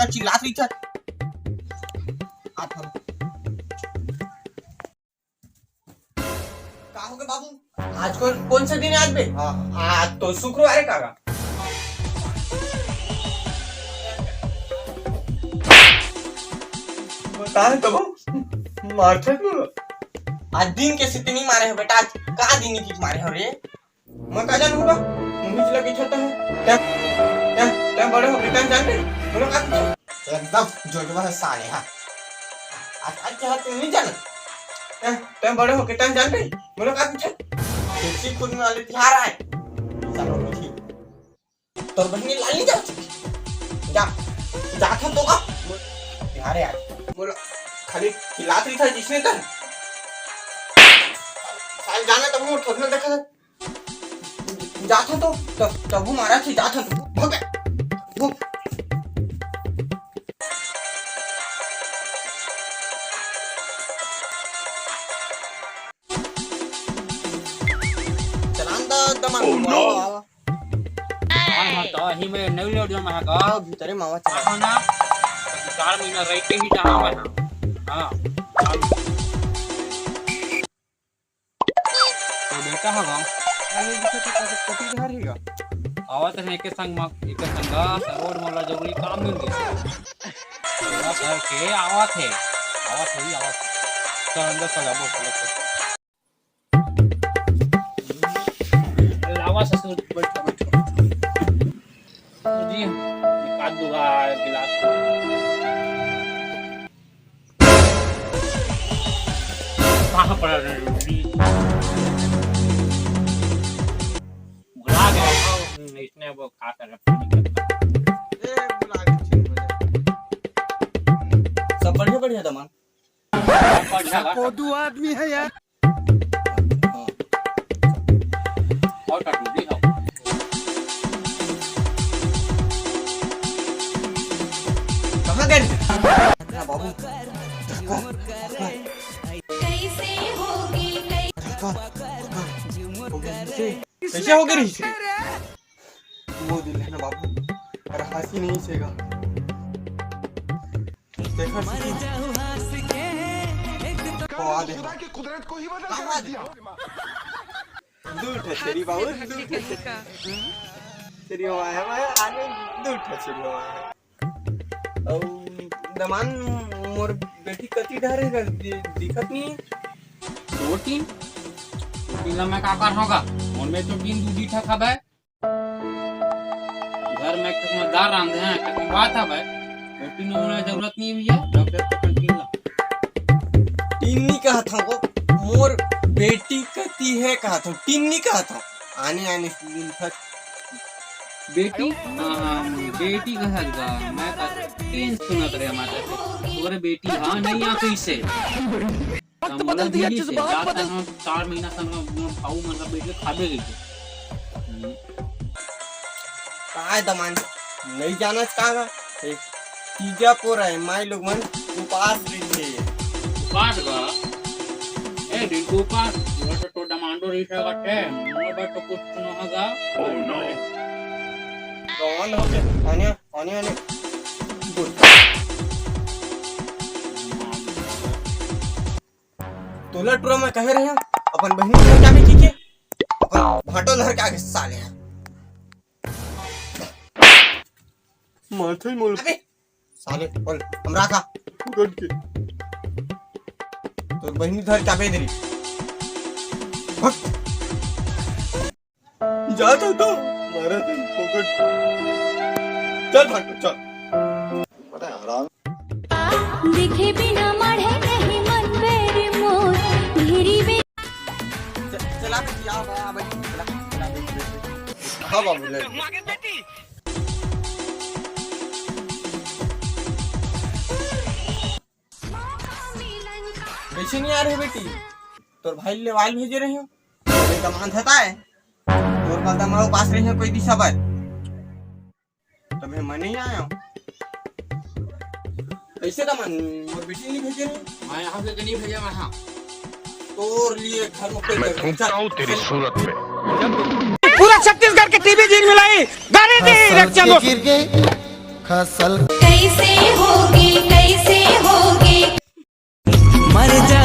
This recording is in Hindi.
इतना चिल्लात रही था। आप हम का हो गए बाबू? आज कौन सा दिन है आज बे? आज तो शुक्रवार है काका। बता है तब मारते क्यों? आज दिन के सितनी मारे हो बेटा, आज कहाँ दिन की मारे हो रे? मैं का जान होगा मुझे लगी छोटा है क्या क्या क्या बड़े हो बेटा जानते बोलो का एकदम जोजवा है साले। हाँ आज क्या तुम नहीं जाना क्या तुम बड़े हो कितना जानते बोलो का पूछे किसी खुद में वाले तिहार आए चलो मुझे तो बहनी लाली जा जा जा था तो का तिहार है आज बोलो खाली खिलात रही था जिसने कर साल जाना तब वो ठोकने देखा था जाता तो तब वो मारा थी जाता तो भाग वो चलांदा दमन मावा हां तो ही में नहीं ले जो मैं का भीतरे मावा चला ना 4 महीना रह के ही जहां मैं हां तो बेटा है गांव अरे कटी घर हेगा आवत है के संग रोड मोला जरूरी काम मिल गया पूरा करके आवत है चल अंदर चला बोल लावा ससुर बैठ जी निकाल दूंगा गिलास कहाँ पड़ा इसने वो खा कर सब बढ़िया दमान दो आदमी है यार और काटू दी हो कहाँ गए बाबू कैसे हो गई वो दिल है ना बाबू अरे हंसी नहीं सेगा देखा कुदरत को ही बदल दिया दूर है तेरी बाबू तेरी हुआ है मैं आने दूर है तेरी हुआ है दमान मोर बेटी कती ढारे दिखत नहीं 2-3 पिला में का कर होगा उनमें तो 3 दूधी ठा खाबे घर में दाल रांधे हैं कभी बात है भाई रोटी में होने जरूरत नहीं भैया डॉक्टर को कंटीन टिन्नी कहा था वो मोर बेटी कती है कहा था टिन्नी कहा था आने दिन तक बेटी बेटी कहा था मैं का टेंस सुनत रहे हमारे तोरे बेटी हां नहीं आ कैसे वक्त बदल दिया जज्बात बदल 4 महीना संग खाऊ मतलब बेटे खाबे गई काय दमान नहीं जाना कहाँ एक तीजा पोर है माई लोग मन उपास रही थे उपास का ए दिन को उपास वो तो डमांडो रिशा करते मैं बट तो कुछ न होगा कौन हो गया आने तोला टूरा में कह रहे हैं अपन बहनी घर क्या भी ठीक है अपन भाटो लहर के आगे साले हैं माथे मोल अबे साले बोल हमरा का गुड के तो बहनी घर क्या बेदरी जाता तो मारा तो पकड़ चल भाटो चल पता है आराम दिखे बिना मढ़े नहीं मन मेरे मोर धीरी में चला क्या बाबा भाई चला हां बाबू ले कैसे नहीं आ रहे बेटी तोर भाई ले वाल भेजे रही हो मेरे दमान था है तोर का दमा पास रही है कोई दिशा पर तो मैं नहीं आया हूं कैसे दमान मोर बेटी नहीं भेजे रही मैं यहां से नहीं भेजा मैं हां तोर लिए घर में मैं थूकता हूं तेरी सूरत पे पूरा छत्तीसगढ़ के टीवी जीन मिलाई गाने दी इलेक्शन गिर गए खसल कई कैसे होगी, कैसे होगी। मर जा